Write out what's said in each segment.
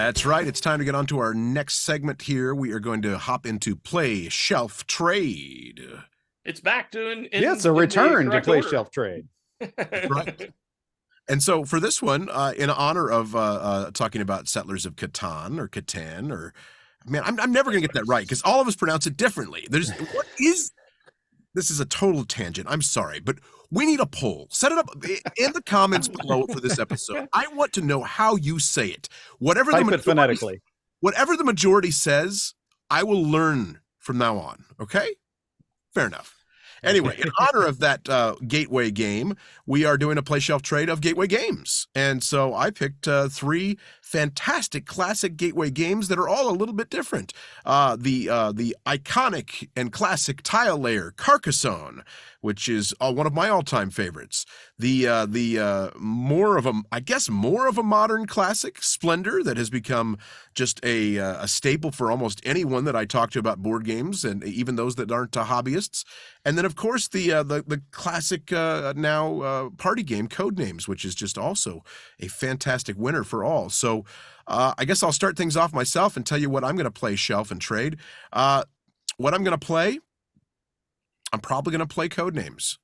That's right. It's time to get on to our next segment here. We are going to hop into Play Shelf Trade. It's back to it's a return to Play Shelf Trade. Right. And so for this one, in honor of talking about Settlers of Catan or Catan, or man, I'm never going to get that right because all of us pronounce it differently. This is a total tangent. I'm sorry, but we need a poll. Set it up in the comments below for this episode. I want to know how you say it. Type it phonetically. Whatever the majority says, I will learn from now on. Okay? Fair enough. Anyway, in honor of that Gateway game, we are doing a Play Shelf Trade of Gateway games. And so I picked 3 fantastic classic Gateway games that are all a little bit different. The iconic and classic tile layer, Carcassonne, which is one of my all-time favorites. The more of a modern classic, Splendor, that has become just a staple for almost anyone that I talk to about board games, and even those that aren't hobbyists. And then, of course, the classic now party game, Codenames, which is just also a fantastic winner for all. So I guess I'll start things off myself and tell you what I'm going to play shelf and trade. What I'm going to play, I'm probably going to play Codenames.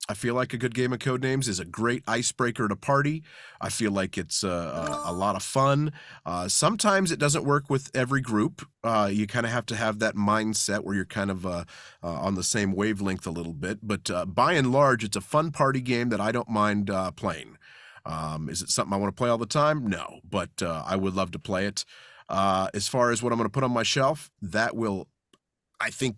I feel like a good game of Codenames is a great icebreaker at a party. I feel like it's a lot of fun. Sometimes it doesn't work with every group. You kind of have to have that mindset where you're kind of on the same wavelength a little bit. But by and large, it's a fun party game that I don't mind playing. Is it something I want to play all the time? No, but I would love to play it. As far as what I'm going to put on my shelf, that will, I think,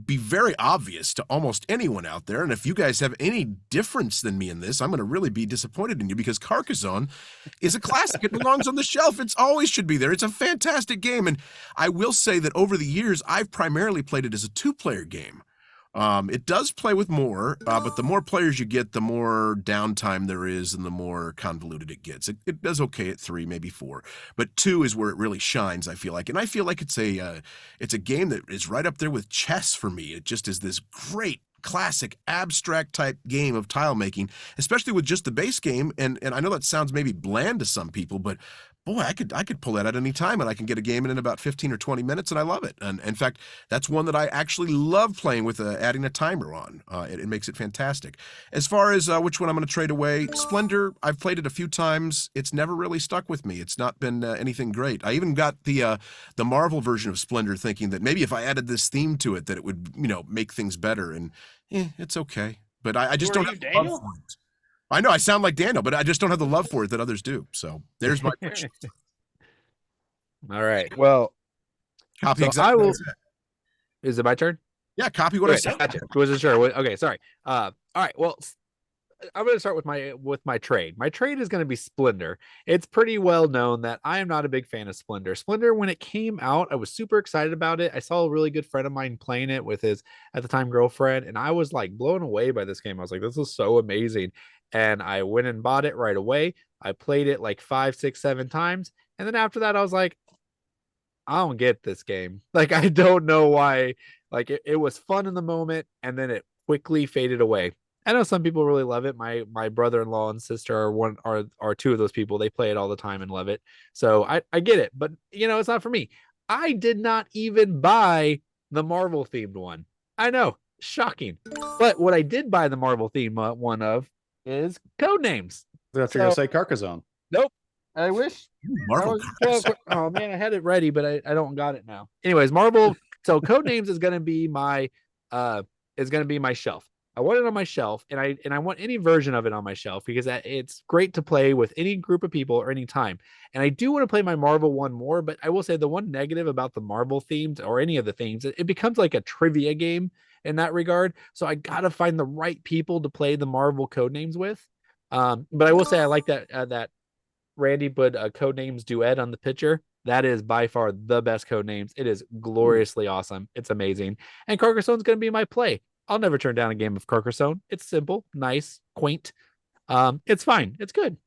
be very obvious to almost anyone out there. And if you guys have any difference than me in this, I'm going to really be disappointed in you, because Carcassonne is a classic. It belongs on the shelf. It's always should be there. It's a fantastic game. And I will say that over the years, I've primarily played it as a 2-player game. It does play with more, but the more players you get, the more downtime there is and the more convoluted it gets. It does okay at 3, maybe 4, but 2 is where it really shines, I feel like. And I feel like it's a game that is right up there with chess for me. It just is this great classic abstract type game of tile making, especially with just the base game. And I know that sounds maybe bland to some people, but boy, I could pull that at any time, and I can get a game in about 15 or 20 minutes, and I love it. And in fact, that's one that I actually love playing with adding a timer on. It makes it fantastic. As far as which one I'm going to trade away, Splendor, I've played it a few times. It's never really stuck with me. It's not been anything great. I even got the Marvel version of Splendor thinking that maybe if I added this theme to it, that it would, make things better. And it's okay. But I just don't have the love for it. I know I sound like Daniel, but I just don't have the love for it that others do. So there's my question. All right. Well, copy so exactly. Is it my turn? Yeah, copy what I said. Gotcha. Wasn't sure. Okay, sorry. All right. Well, I'm going to start with my trade. My trade is going to be Splendor. It's pretty well known that I am not a big fan of Splendor. Splendor, when it came out, I was super excited about it. I saw a really good friend of mine playing it with his, at the time, girlfriend, and I was like blown away by this game. I was like, this is so amazing. And I went and bought it right away. I played it like 5, 6, 7 times. And then after that, I was like, I don't get this game. Like, I don't know why. Like, it was fun in the moment, and then it quickly faded away. I know some people really love it. My brother-in-law and sister are 2 of those people. They play it all the time and love it. So I get it, but it's not for me. I did not even buy the Marvel themed one. I know, shocking. But what I did buy the Marvel themed one of is Codenames. That's what you're gonna say, Carcassonne. Nope. I wish. Marvel. Oh man, I had it ready, but I don't got it now. Anyways, Marvel. So Codenames is gonna be my shelf. I want it on my shelf, and I want any version of it on my shelf because it's great to play with any group of people or any time. And I do want to play my Marvel one more, but I will say the one negative about the Marvel themes or any of the themes, it becomes like a trivia game in that regard. So I gotta find the right people to play the Marvel Codenames with. But I will say I like that Randy put a Codenames duet on the picture. That is by far the best Codenames. It is gloriously awesome. It's amazing. And Carcassonne's going to be my play. I'll never turn down a game of Carcassonne. It's simple, nice, quaint. It's fine. It's good.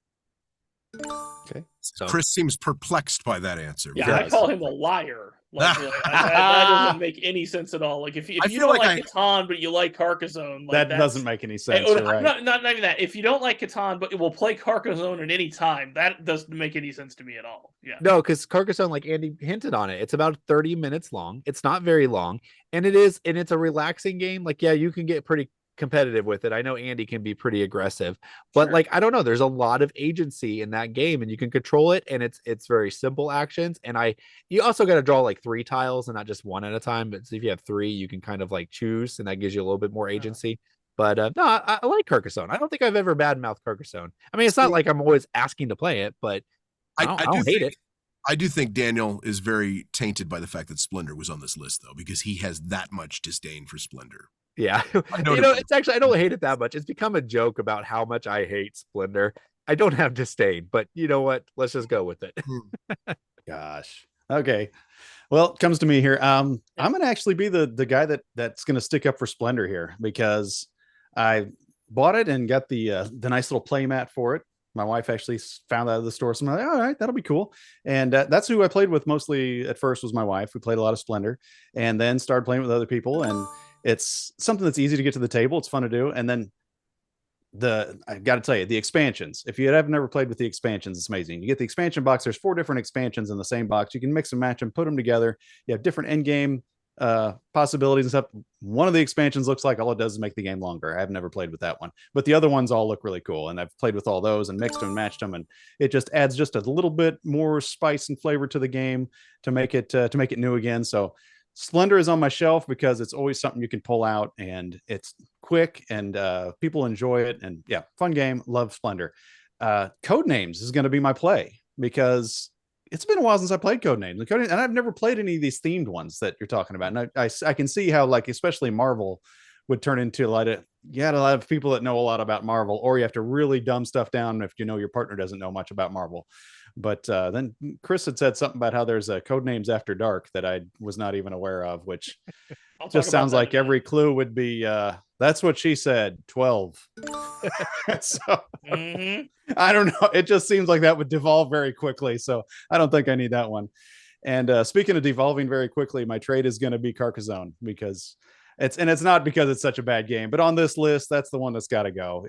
Okay. So Chris seems perplexed by that answer. Yeah, I call him a liar. That doesn't make any sense at all. Like if you feel don't like like Catan but you like Carcassonne, that doesn't make any sense. You're right. Not even that. If you don't like Catan but it will play Carcassonne at any time, that doesn't make any sense to me at all. Yeah. No, because Carcassonne, like Andy hinted on it, it's about 30 minutes long. It's not very long, and it's a relaxing game. Like, yeah, you can get pretty competitive with it. I know Andy can be pretty aggressive, but Sure. like, I don't know, there's a lot of agency in that game, and you can control it, and it's very simple actions. And you also got to draw like 3 tiles and not just one at a time. But if you have 3, you can kind of like choose, and that gives you a little bit more agency. But no, I like Carcassonne. I don't think I've ever badmouthed Carcassonne. I mean, it's not like I'm always asking to play it, but I don't hate it. I do think Daniel is very tainted by the fact that Splendor was on this list, though, because he has that much disdain for Splendor. Yeah. It's actually, I don't hate it that much. It's become a joke about how much I hate Splendor. I don't have disdain, but you know what? Let's just go with it. Gosh. Okay. Well, it comes to me here. I'm going to actually be the guy that's going to stick up for Splendor here, because I bought it and got the nice little play mat for it. My wife actually found out of the store. So I'm like, all right, that'll be cool. And that's who I played with mostly at first, was my wife. We played a lot of Splendor, and then started playing with other people. And it's something that's easy to get to the table. It's fun to do. And then I got to tell you, the expansions, if you have never played with the expansions, it's amazing. You get the expansion box. There's 4 different expansions in the same box. You can mix and match them, put them together. You have different end game possibilities and stuff. One of the expansions looks like all it does is make the game longer. I've never played with that one, but the other ones all look really cool, and I've played with all those and mixed them and matched them, and it just adds just a little bit more spice and flavor to the game to make it new again. So Splendor is on my shelf because it's always something you can pull out, and it's quick, and people enjoy it, and yeah, fun game. Love Splendor. Codenames is going to be my play, because it's been a while since I played Codenames, and I've never played any of these themed ones that you're talking about. And I can see how, like, especially Marvel would turn into a lot of people that know a lot about Marvel, or you have to really dumb stuff down if your partner doesn't know much about Marvel. But then Chris had said something about how there's a Codenames After Dark that I was not even aware of, which just sounds like every clue would be, that's what she said, 12. So I don't know. It just seems like that would devolve very quickly. So I don't think I need that one. And speaking of devolving very quickly, my trade is going to be Carcassonne, because it's not because it's such a bad game, but on this list, that's the one that's got to go.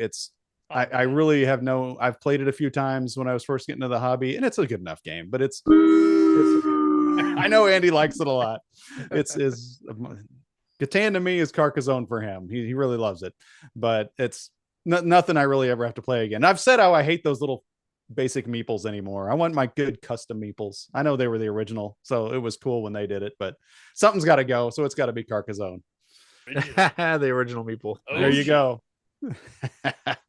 I really have I've played it a few times when I was first getting into the hobby, and it's a good enough game, but it's I know Andy likes it a lot. Catan to me is Carcassonne for him. He really loves it, but it's nothing I really ever have to play again. I've said how I hate those little basic meeples anymore. I want my good custom meeples. I know they were the original, so it was cool when they did it, but something's got to go, so it's got to be Carcassonne. The original meeple. There you go.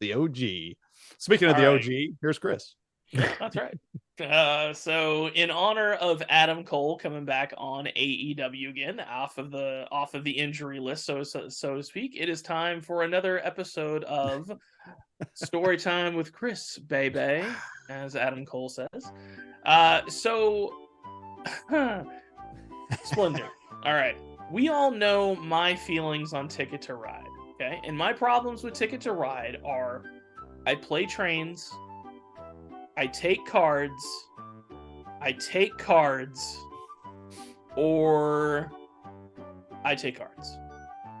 The OG. Speaking of the OG, here's Chris. That's right. So in honor of Adam Cole coming back on AEW again, off of the injury list, so to speak, it is time for another episode of Story Time with Chris, baby, as Adam Cole says. So Splendor. All right. We all know my feelings on Ticket to Ride, okay? And my problems with Ticket to Ride are I play trains, I take cards, or I take cards.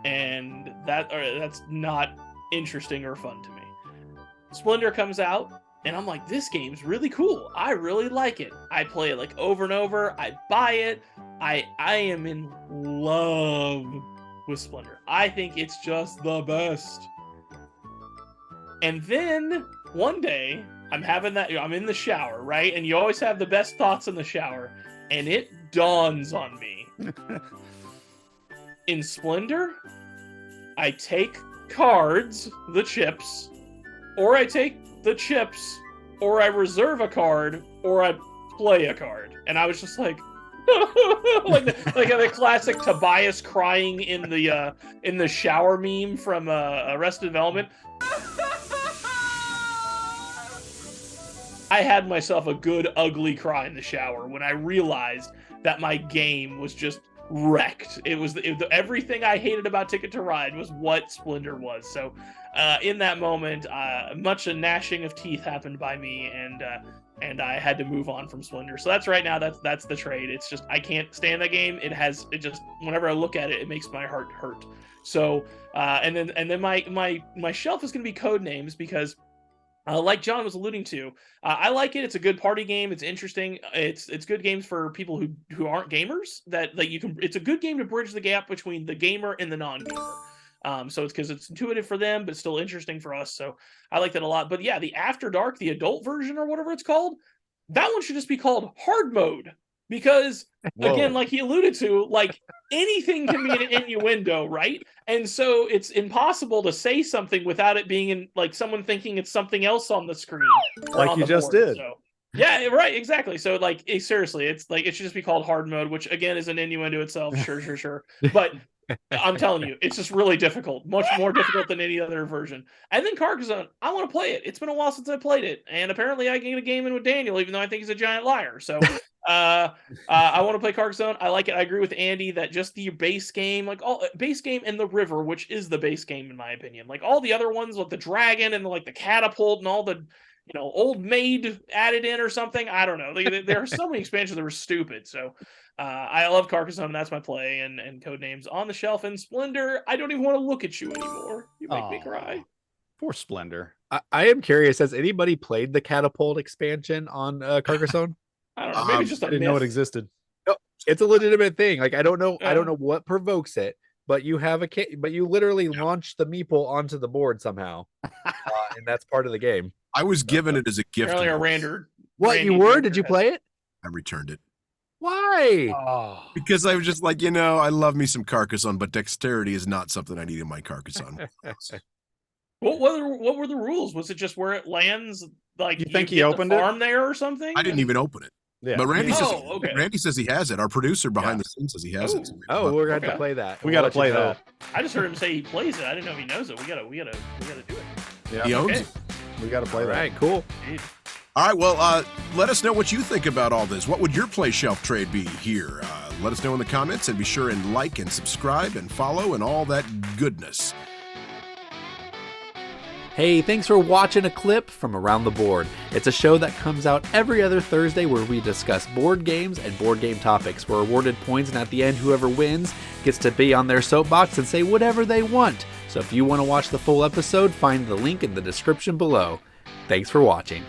And that's not interesting or fun to me. Splendor comes out, and I'm like, this game's really cool. I really like it. I play it like over and over. I buy it. I am in love with Splendor. I think it's just the best. And then one day, I'm in the shower, right? And you always have the best thoughts in the shower. And it dawns on me. In Splendor, I take cards, the chips, or I take the chips, or I reserve a card, or I play a card. And I was just like, like the classic Tobias crying in the shower meme from Arrested Development. I had myself a good ugly cry in the shower when I realized that my game was just wrecked. It was everything I hated about Ticket to Ride was what Splendor was. So in that moment, much a gnashing of teeth happened by me, and and I had to move on from Splendor. So that's right now. That's the trade. It's just I can't stand that game. It just whenever I look at it, it makes my heart hurt. So and then my shelf is going to be Codenames because. Like John was alluding to, I like it. It's a good party game. It's interesting. It's good games for people who aren't gamers. That you can. It's a good game to bridge the gap between the gamer and the non-gamer. So it's because it's intuitive for them, but still interesting for us. So I like that a lot. But yeah, the After Dark, the adult version or whatever it's called, that one should just be called hard mode because again, like he alluded to, like anything can be an innuendo, right? And so it's impossible to say something without it being in like someone thinking it's something else on the screen, like you just did. So, yeah, right, exactly. So like, seriously, it's like it should just be called hard mode, which again is an innuendo itself. Sure. But I'm telling you, it's just really difficult, much more difficult than any other version. And then Carcassonne, I want to play it. It's been a while since I played it, and apparently I can get a game in with Daniel, even though I think he's a giant liar. So I want to play Carcassonne. I like it. I agree with Andy that just the base game, like all base game and the river, which is the base game in my opinion, like all the other ones, like the dragon and the catapult and all the old maid added in or something. I don't know. There are so many expansions that were stupid. So I love Carcassonne, and that's my play. And Codenames on the shelf. And Splendor, I don't even want to look at you anymore. You make me cry. Poor Splendor. I am curious. Has anybody played the catapult expansion on Carcassonne? I don't know. Maybe just I didn't know it existed. No, it's a legitimate thing. Like I don't know what provokes it, but you have but you literally launch the meeple onto the board somehow, and that's part of the game. I was given it as a gift. Apparently, a Rander. What you were? Did you play it? I returned it. Why? Because I was just like, I love me some Carcassonne, but dexterity is not something I need in my Carcassonne. What were the rules? Was it just where it lands? Like you think he opened it there or something? I didn't even open it. Yeah. But Randy says he has it. Our producer behind the scenes says he has it. Oh, we're going to play that. We got to play that. I just heard him say he plays it. I didn't know if he knows it. We gotta do it. Yeah. He owns it. We got to play that. All right, cool. All right, well, let us know what you think about all this. What would your play shelf trade be here? Let us know in the comments, and be sure and like and subscribe and follow and all that goodness. Hey, thanks for watching a clip from Around the Board. It's a show that comes out every other Thursday where we discuss board games and board game topics. We're awarded points, and at the end, whoever wins gets to be on their soapbox and say whatever they want. So if you want to watch the full episode, find the link in the description below. Thanks for watching.